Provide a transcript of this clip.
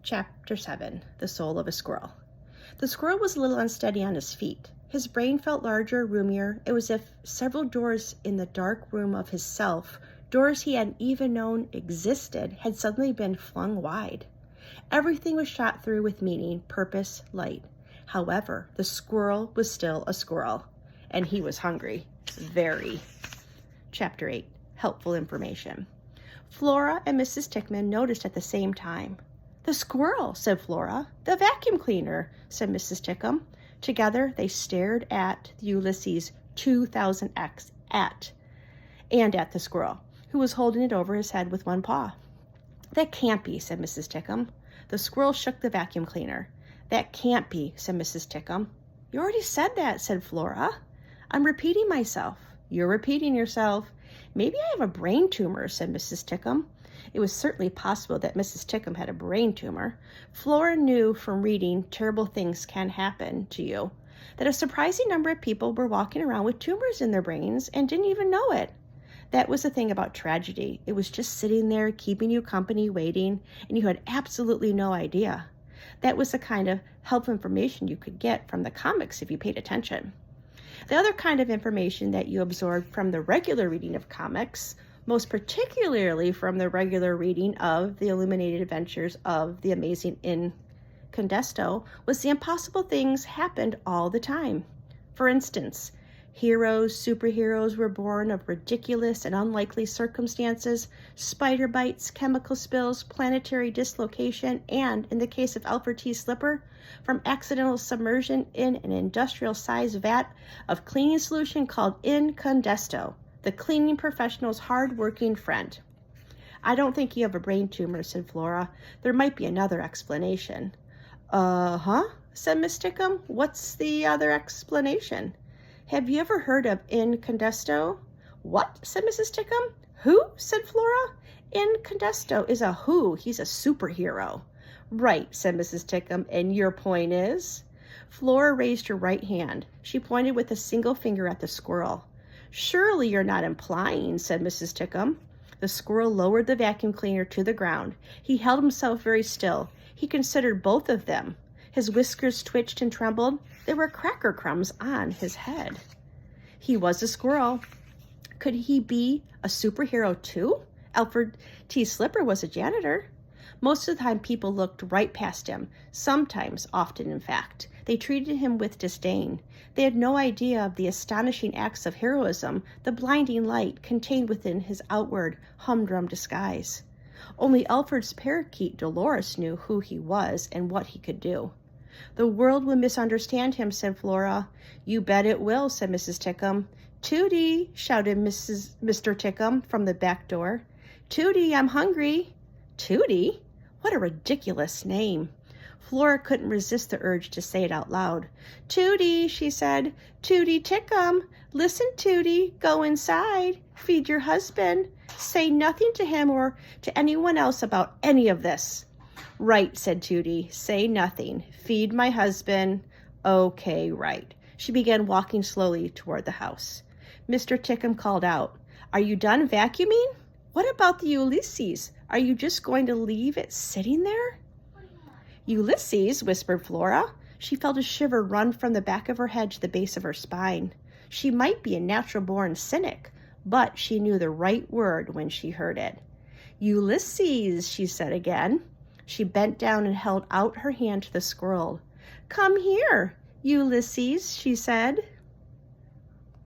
Chapter 7, The Soul of a Squirrel. The squirrel was a little unsteady on his feet. His brain felt larger, roomier. It was as if several doors in the dark room of his self, doors he hadn't even known existed, had suddenly been flung wide. Everything was shot through with meaning, purpose, light. However, the squirrel was still a squirrel, and he was hungry. Very. Chapter 8, Helpful Information. Flora and Mrs. Tickman noticed at the same time. "The squirrel," said Flora. "The vacuum cleaner," said Mrs. Tickum. Together they stared at the Ulysses 2000X and at the squirrel, who was holding it over his head with one paw. "That can't be," said Mrs. Tickum. The squirrel shook the vacuum cleaner. "That can't be," said Mrs. Tickum. "You already said that," said Flora. "I'm repeating myself." "You're repeating yourself." "Maybe I have a brain tumor," said Mrs. Tickum. It was certainly possible that Mrs. Tickum had a brain tumor. Flora knew from reading Terrible Things Can Happen to You that a surprising number of people were walking around with tumors in their brains and didn't even know it. That was the thing about tragedy. It was just sitting there, keeping you company, waiting, and you had absolutely no idea. That was the kind of helpful information you could get from the comics if you paid attention. The other kind of information that you absorbed from the regular reading of comics, most particularly from the regular reading of The Illuminated Adventures of the Amazing Incandesto, was the impossible things happened all the time. For instance, heroes, superheroes were born of ridiculous and unlikely circumstances, spider bites, chemical spills, planetary dislocation, and, in the case of Alfred T. Slipper, from accidental submersion in an industrial-sized vat of cleaning solution called Incandesto, the cleaning professional's hard-working friend. "I don't think you have a brain tumor," said Flora. "There might be another explanation." "Uh-huh," said Miss Tickum. "What's the other explanation?" "Have you ever heard of Incandesto?" "What?" said Mrs. Tickum. "Who?" said Flora. "Incandesto is a who. He's a superhero." "Right," said Mrs. Tickum. "And your point is?" Flora raised her right hand. She pointed with a single finger at the squirrel. "Surely you're not implying," said Mrs. Tickum. The squirrel lowered the vacuum cleaner to the ground. He held himself very still. He considered both of them. His whiskers twitched and trembled. There were cracker crumbs on his head. He was a squirrel. Could he be a superhero too? Alfred T. Slipper was a janitor. Most of the time people looked right past him. Sometimes, often in fact, they treated him with disdain. They had no idea of the astonishing acts of heroism, the blinding light contained within his outward, humdrum disguise. Only Alfred's parakeet Dolores knew who he was and what he could do. "The world will misunderstand him," said Flora. "You bet it will," said Mrs. Tickum. "Tootie!" shouted Mr. Tickum from the back door. "Tootie, I'm hungry." "Tootie? What a ridiculous name." Flora couldn't resist the urge to say it out loud. "Tootie," she said. "Tootie Tickum. Listen, Tootie. Go inside. Feed your husband. Say nothing to him or to anyone else about any of this." "Right," said Tootie. "Say nothing. Feed my husband. Okay, right." She began walking slowly toward the house. Mr. Tickum called out, "Are you done vacuuming? What about the Ulysses? Are you just going to leave it sitting there?" "Ulysses," whispered Flora. She felt a shiver run from the back of her head to the base of her spine. She might be a natural-born cynic, but she knew the right word when she heard it. "Ulysses," she said again. She bent down and held out her hand to the squirrel. "Come here, Ulysses," she said.